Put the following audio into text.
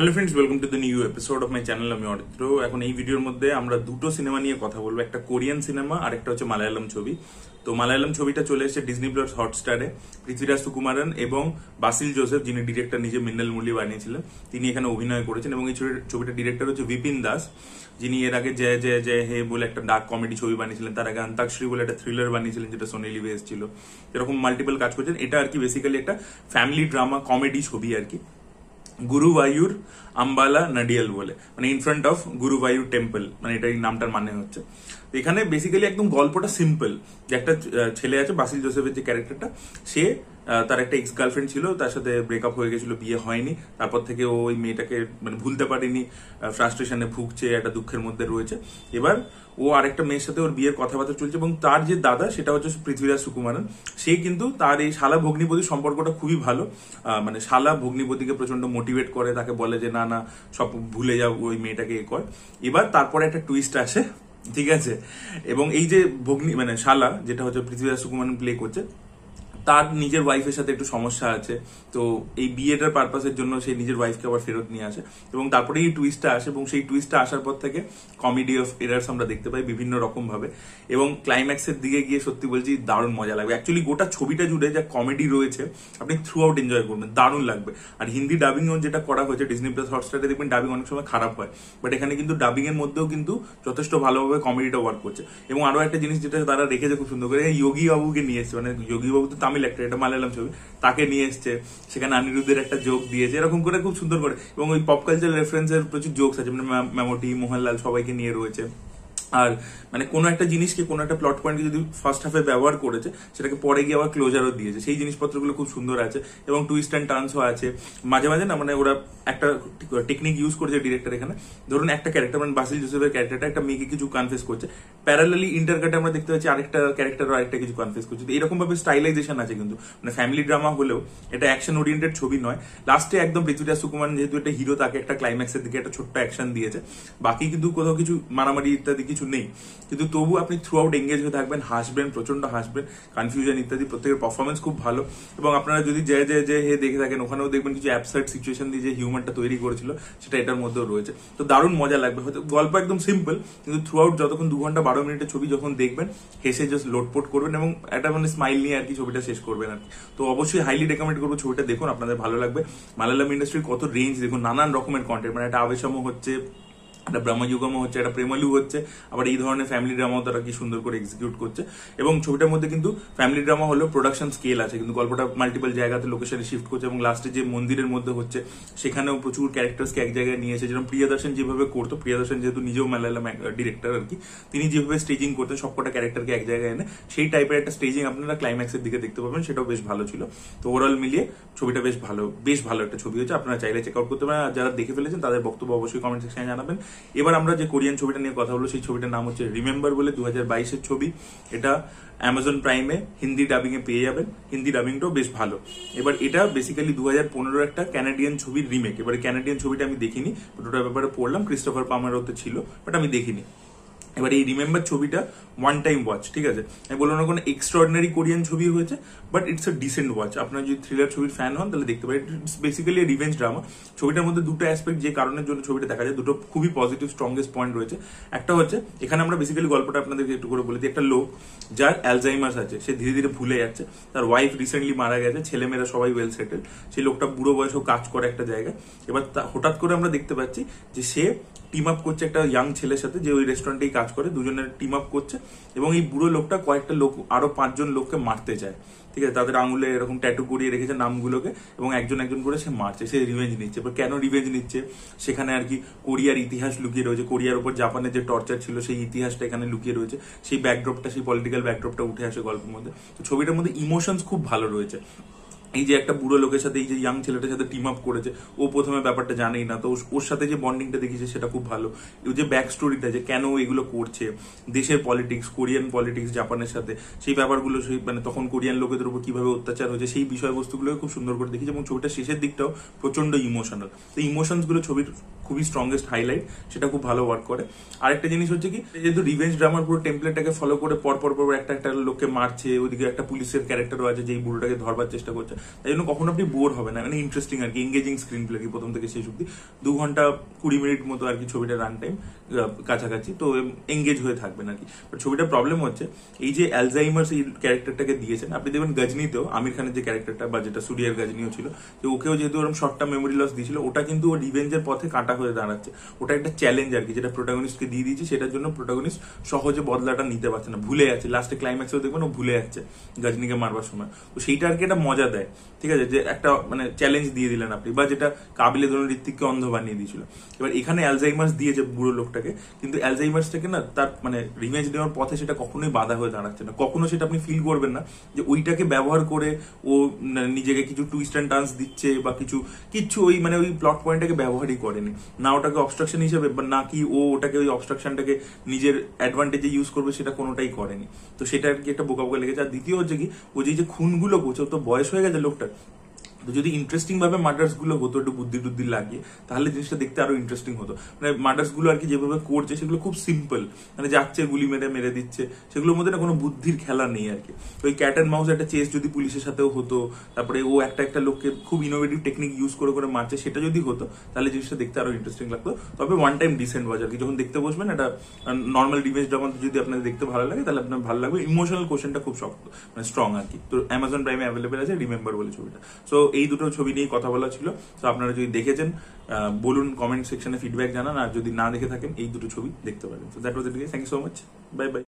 Hello friends, welcome to the new episode of my channel. আমি অরিত্র। এখন এই ভিডিওর মধ্যে আমরা দুটো সিনেমা নিয়ে কথা বলবো, একটা কোরিয়ান সিনেমা আর একটা হচ্ছে মালায়ালাম ছবি। তো মালায়ালাম ছবিটা চলে এসেছে ডিজনি প্লাস হটস্টারে। পৃথ্বীরাজ সুকুমারন এবং বাসিল জোসেফ, যিনি ডিরেক্টর নিজে মিন্নাল মুরলি বানিয়েছিলেন, তিনি এখানে অভিনয় করেছেন। এবং এই ছবিটা ডিরেক্টর হচ্ছে বিপিন দাস, যিনি এর আগে জয় জয় জয় হে বলে একটা ডার্ক কমেডি ছবি বানিয়েছিলেন, তার আগে অন্তাক্ষরী বলে একটা থ্রিলার বানিয়েছিলেন যেটা সোনি লিভে এসেছিল। এরকম মাল্টিপল কাজ করছেন। এটা আর কি বেসিক্যালি একটা ফ্যামিলি ড্রামা কমেডি ছবি আর কি। গুরুভায়ুর আম্বালা নাডিয়াল বলে, মানে in front of Guruvayur temple, মানে এটা এই নামটার মানে হচ্ছে। এখানে বেসিক্যালি একদম গল্পটা সিম্পল, যে একটা ছেলে আছে বাসিল জোসেফের যে ক্যারেক্টারটা, সে তার একটা এক্স গার্লফ্রেন্ড ছিল, তার সাথে ব্রেকআপ হয়ে গেছিল, বিয়ে হয়নি। তারপর থেকে ও ওই মেয়েটাকে মানে ভুলতে পারেনি, ফ্রাস্ট্রেশনে ভুগছে, একটা দুঃখের মধ্যে রয়েছে। এবার ও আরেকটা মেয়ের সাথে ওর বিয়ের কথাবার্তা চলছে, এবং তার যে দাদা সেটা হচ্ছে পৃথ্বীরাজ সুকুমারন। সে কিন্তু তার এই শালা ভগ্নিপতির সম্পর্কটা খুবই ভালো, মানে শালা ভগ্নিপতিকে প্রচন্ড মোটিভেট করে, তাকে বলে যে না না সব ভুলে যাও, ওই মেয়েটাকে এ কর। এবার তারপরে একটা টুইস্ট আসে, ঠিক আছে। এবং এই যে ভগ্নি মানে শালা, যেটা হচ্ছে পৃথ্বীরাজ সুকুমারন প্লে করছে, তার নিজের ওয়াইফের সাথে একটু সমস্যা আছে। তো এই বিয়েটার পারপাসের জন্য সে নিজের ওয়াইফকে আবার ফেরত নিয়ে আসে, এবং তারপরে এই টুইস্টটা আসে। এবং সেই টুইস্টটা আসার পর থেকে কমেডি অফ এরার্স আমরা দেখতে পাই বিভিন্ন রকম ভাবে। এবং ক্লাইম্যাক্সের দিকে গিয়ে সত্যি বলছি দারুণ মজা লাগবে। অ্যাকচুয়ালি গোটা ছবিটা জুড়ে যা কমেডি রয়েছে, আপনি থ্রু আউট এনজয় করবেন, দারুণ লাগবে। আর হিন্দি ডাবিং যেটা করা হয়েছে ডিজনি প্লাস হটস্টারে, দেখবেন ডাবিং অনেক সময় খারাপ হয়, বাট এখানে কিন্তু ডাবিং এর মধ্যেও কিন্তু যথেষ্ট ভালোভাবে কমেডিটা ওয়ার্ক করছে। এবং আরো একটা জিনিস যেটা তারা রেখেছে খুব সুন্দর করে, যোগী বাবুকে নিয়ে এসছে, মানে যোগী বাবু তো তামিল একটা, এটা মালায়ালাম ছবি, তাকে নিয়ে এসছে। সেখানে অনিরুদ্ধের একটা জোক দিয়েছে, এরকম করে খুব সুন্দর করে। এবং ওই পপ কালচার রেফারেন্সের প্রচুর জোকস আছে, মানে মেমোটি, মোহনলাল সবাইকে নিয়ে রয়েছে। আর মানে কোনো একটা জিনিসকে, কোনো একটা প্লট পয়েন্টকে যদি ফার্স্ট হাফে ব্যবহার করেছে, সেটাকে পরে গিয়ে আবার ক্লোজারও দিয়েছে। সেই জিনিসপত্রগুলো খুব সুন্দর আছে, এবং টুইস্ট অ্যান্ড টার্নসও আছে মাঝে মাঝে। না মানে ওরা একটা টেকনিক ইউজ করেছে ডিরেক্টর এখানে। ধরুন একটা ক্যারেক্টার, মানে বাসিল জোসেফের ক্যারেক্টারটা একটা মেয়েকে কিছু কনফেস করছে, প্যারালালি ইন্টারকাটে আমরা দেখতে পাচ্ছি আরেকটা ক্যারেক্টারও আরেকটা কিছু কনফেস করছে। এরকম ভাবে স্টাইলাইজেশন আছে কিন্তু, মানে ফ্যামিলি ড্রামা হলেও এটা অ্যাকশন ওরিয়েন্টেড ছবি নয়। লাস্টে একদম পৃথ্বীরাজ সুকুমারন যেহেতু একটা হিরো, তাকে একটা ক্লাইম্যাক্সের দিকে একটা ছোট্ট অ্যাকশন দিয়েছে, বাকি কিন্তু কোথাও কিছু মারামারি ইত্যাদি কিছু নেই। কিন্তু তবু আপনি থ্রু আউট এঙ্গেজ হয়ে থাকবেন, হাসবেন, প্রচন্ড হাসবেন, কনফিউশন ইত্যাদি। প্রত্যেকের পারফরমেন্স খুব ভালো। এবং আপনারা যদি জয় জয় জয় হে দেখে থাকেন, ওখানেও দেখবেন কিছু অ্যাবসার্ড সিচুয়েশন দিয়ে যে হিউমারটা তৈরি করেছিল, সেটা এটার মধ্যেও রয়েছে। তো দারুণ মজা লাগবে। হয়তো গল্প একদম সিম্পল, কিন্তু থ্রু আউট যতক্ষণ 2 ঘন্টা 12 মিনিটের ছবি যখন দেখবেন, হেসে জাস্ট লোটপোট করবেন, এবং একটা মানে স্মাইল নিয়ে আর কি ছবিটা শেষ করবেন আর কি। তো অবশ্যই হাইলি রেকমেন্ড করবো ছবিটা, দেখুন, আপনাদের ভালো লাগবে। মালায়ালাম ইন্ডাস্ট্রির কত রেঞ্জ দেখুন, নানান রকমের কন্টেন্ট, মানে একটা আবেশামও হচ্ছে, একটা ব্রহ্মযুগমও হচ্ছে, একটা প্রেমালু হচ্ছে, আবার এই ধরনের ফ্যামিলি ড্রামাও তারা কি সুন্দর করে এক্সিকিউট করছে। এবং ছবিটার মধ্যে কিন্তু ফ্যামিলি ড্রামা হলেও প্রোডাকশন স্কেল আছে, কিন্তু গল্পটা মাল্টিপল জায়গাতে লোকেশনে শিফট করছে। এবং লাস্টে যে মন্দিরের মধ্যে হচ্ছে, সেখানেও প্রচুর ক্যারেক্টার্সকে এক জায়গায় নিয়ে এসে, যেরকম প্রিয়দর্শন যেভাবে করতো, প্রিয়দর্শন যেহেতু নিজেও মালায়ালাম ডিরেক্টর আর কি, তিনি যেভাবে স্টেজিং করতেন সবকটা ক্যারেক্টারকে এক জায়গায় এনে, সেই টাইপের একটা স্টেজিং আপনারা ক্লাইম্যাক্সের দিকে দেখতে পাবেন, সেটাও বেশ ভালো ছিল। তো ওভারঅল মিলিয়ে ছবিটা বেশ ভালো একটা ছবি হচ্ছে। আপনারা চাইলে চেক আউট করতে পারেন। আর যারা দেখে ফেলেছেন তাদের বক্তব্য অবশ্যই কমেন্ট সেকশনে জানাবেন। এবার আমরা যে কোরিয়ান ছবিটা নিয়ে কথা বলবো, সেই ছবিটার নাম হচ্ছে রিমেম্বার বলে, 2022-এর ছবি। এটা অ্যামাজন প্রাইমে হিন্দি ডাবিং এ পেয়ে যাবেন। হিন্দি ডাবিংটাও বেশ ভালো। এবার এটা বেসিক্যালি 2015 একটা ক্যানাডিয়ান ছবির রিমেক। এবার ক্যানাডিয়ান ছবিটা আমি দেখিনি, ওটার ব্যাপারে পড়লাম, ক্রিস্টোফার পামারও ছিল, বাট আমি দেখিনি। এবার এই রিমেম্বার ছবিটা ওয়ান টাইম ওয়াচ, ঠিক আছে। আমি বলবো না কোনো এক্সট্রাঅর্ডিনারি কোরিয়ান ছবি হয়েছে, but it's a decent watch. আপনার যদি থ্রিলার ছবির ফ্যান হন তাহলে দেখতে পারেন। It's basically revenge drama. ছবিটার মধ্যে দুটো অ্যাসপেক্ট যে কারণের জন্য ছবিটা দেখা যায়, দুটো খুবই পজিটিভ স্ট্রংগেস্ট পয়েন্ট রয়েছে। একটা হচ্ছে, এখানে আমরা বেসিক্যালি গল্পটা আপনাদেরকে একটু করে বলে দিই। একটা লোক যার অ্যালজাইমার্স আছে, সে ধীরে ধীরে ভুলে যাচ্ছে, তার ওয়াইফ রিসেন্টলি মারা গেছে, ছেলেমেয়েরা সবাই ওয়েল সেটেল, সেই লোকটা বুড়ো বয়সেও কাজ করে একটা জায়গায়। এবার হঠাৎ করে আমরা দেখতে পাচ্ছি যে সে টিম আপ করছে একটা ইয়াং ছেলের সাথে, যে ওই রেস্টুরেন্টেই কাজ করে, দুজনের টিম আপ করছে। এবং এই বুড়ো লোকটা কয়েকটা লোক, আরো 5 জন লোককে মারতে চায়, ঠিক আছে। তাদের আঙুলে এরকম ট্যাটু করিয়ে রেখেছে নামগুলোকে, এবং একজন একজন করে সে মারছে, সে রিভেঞ্জ নিচ্ছে। এবার কেন রিভেঞ্জ নিচ্ছে, সেখানে আর কি কোরিয়ার ইতিহাস লুকিয়ে রয়েছে। কোরিয়ার উপর জাপানের যে টর্চার ছিল, সেই ইতিহাসটা এখানে লুকিয়ে রয়েছে। সেই ব্যাকড্রপটা, সেই পলিটিক্যাল ব্যাকড্রপটা উঠে আসে গল্পের মধ্যে। তো ছবিটার মধ্যে ইমোশনস খুব ভালো রয়েছে। এই যে একটা বুড়ো লোকের সাথে এই যে ইয়াং ছেলেটার সাথে টিম আপ করেছে, ও প্রথমে ব্যাপারটা জানেই না, তো ওর সাথে যে বন্ডিংটা দেখিয়েছে সেটা খুব ভালো। এই যে ব্যাক স্টোরিটা, যে কেন এগুলো করছে, দেশের পলিটিক্স, কোরিয়ান পলিটিক্স জাপানের সাথে, সেই ব্যাপারগুলো, সেই মানে তখন কোরিয়ান লোকেদের উপর কিভাবে অত্যাচার হয়েছে, সেই বিষয়বস্তুগুলো খুব সুন্দর করে দেখিয়েছে। এবং ছবিটা শেষের দিকটাও প্রচন্ড ইমোশনাল। তো ইমোশনস গুলো ছবির খুবই স্ট্রংগেস্ট হাইলাইট, সেটা খুব ভালো ওয়ার্ক করে। আরেকটা জিনিস হচ্ছে কি, যেহেতু রিভেঞ্জ ড্রামার পুরো টেমপ্লেটটাকে ফলো করে পর পর একটা লোককে মারছে, ওইদিকে একটা পুলিশের ক্যারেক্টারও আছে যে এই বুড়োটাকে ধরবার চেষ্টা করছে, তাই জন্য কখনো আপনি বোর হবে না, মানে ইন্টারেস্টিং আর কি, এঙ্গেজিং স্ক্রিন প্লে আর কি প্রথম থেকে শেষ অব্দি। 2 ঘন্টা 20 মিনিট মতো আর কি ছবিটা রান টাইম কাছাকাছি, তো এঙ্গেজ হয়ে থাকবেন আর কি। বাট ছবিটার প্রবলেম হচ্ছে এই যে অ্যালজাইমার্স এই ক্যারেক্টারটাকে দিয়েছেন, আপনি দেখবেন গজনীতেও আমির খানের যে ক্যারেক্টারটা বা যেটা সুরিয়ার গজনীও ছিল, যে ওকেও যেহেতু ওরকম শর্ট টার্ম মেমোরি লস দিয়েছিল, ওটা কিন্তু ও রিভেঞ্জের পথে কাঁটা হয়ে দাঁড়াচ্ছে। ওটা একটা চ্যালেঞ্জ আর কি, যেটা প্রোটাগনিস্টকে দিয়ে দিয়েছে, সেটার জন্য প্রোটাগনিস্ট সহজে বদলাটা নিতে পারছে না, ভুলে যাচ্ছে। লাস্টে ক্লাইম্যাক্সেও দেখবেন ও ভুলে যাচ্ছে গজনীকে মারবার সময়। তো সেইটা আর কি একটা মজা দেয়, ঠিক আছে, যে একটা মানে চ্যালেঞ্জ দিয়ে দিলেন আপনি, বা যেটা কাবিলে ধরুন ঋত্বিককে অন্ধ বানিয়ে দিয়েছিল। এবার এখানে অ্যালজাইমার্স দিয়েছে বুড়ো লোকটাকে, কিন্তু অ্যালজাইমার্সটাকে না তার মানে রিভেঞ্জ নেওয়ার পথে সেটা কখনোই বাধা হয়ে দাঁড়াচ্ছে না। কখনো সেটা আপনি ফিল করবেন না যে ওইটাকে ব্যবহার করে ও নিজেকে কিছু টুইস্ট অ্যান্ড টার্নস দিচ্ছে বা কিছু ওই মানে ওই প্লট পয়েন্টটাকে ব্যবহারই করেনি না, ওটাকে অবস্ট্রাকশন হিসেবে বা না কি ও ওটাকে ওই অবস্ট্রাকশনটাকে নিজের অ্যাডভান্টেজে ইউজ করবে, সেটা কোনোটাই করেনি। তো সেটা আর কি একটা বোকা বোকা লেগেছে। আর দ্বিতীয় হচ্ছে কি, ও যে খুনগুলো করছে, ও তো বয়স হয়ে গেছে লোকটার, তো যদি ইন্টারেস্টিং ভাবে মার্ডার্স গুলো হতো একটু বুদ্ধি টুদ্ধি লাগিয়ে, তাহলে জিনিসটা দেখতে আরো ইন্টারেস্টিং হতো। মানে মার্ডার্স গুলো আর কি যেভাবে করছে সেগুলো খুব সিম্পল, মানে যাচ্ছে গুলি মেরে মেরে দিচ্ছে, সেগুলোর মধ্যে না কোনো বুদ্ধির খেলা নেই আর কি। ওই ক্যাট অ্যান্ড মাউস একটা চেস যদি পুলিশের সাথেও হতো, তারপরে ও একটা লোককে খুব ইনোভেটিভ টেকনিক ইউজ করে করে মারছে, সেটা যদি হতো তাহলে জিনিসটা দেখতে আরো ইন্টারেস্টিং লাগতো। তবে ওয়ান টাইম ডিসেন্ট ওয়াচ আর কি, যখন দেখতে বসবেন এটা নর্মাল রিভেঞ্জ যখন যদি আপনাদের দেখতে ভালো লাগে তাহলে আপনার ভালো লাগবে। ইমোশনাল কোশ্চেনটা খুব শক্ত মানে স্ট্রং আর কি। তো অ্যামাজন প্রাইমে অ্যাভেলেবেল আছে রিমেম্বার বলে ছবিটা। সো এই দুটো ছবি নিয়ে কথা বলা ছিল। তো আপনারা যদি দেখেছেন বলুন, কমেন্ট সেকশনে ফিডব্যাক জানান, আর যদি না দেখে থাকেন এই দুটো ছবি দেখতে পারেন। তো that was it, thank you so much, bye by.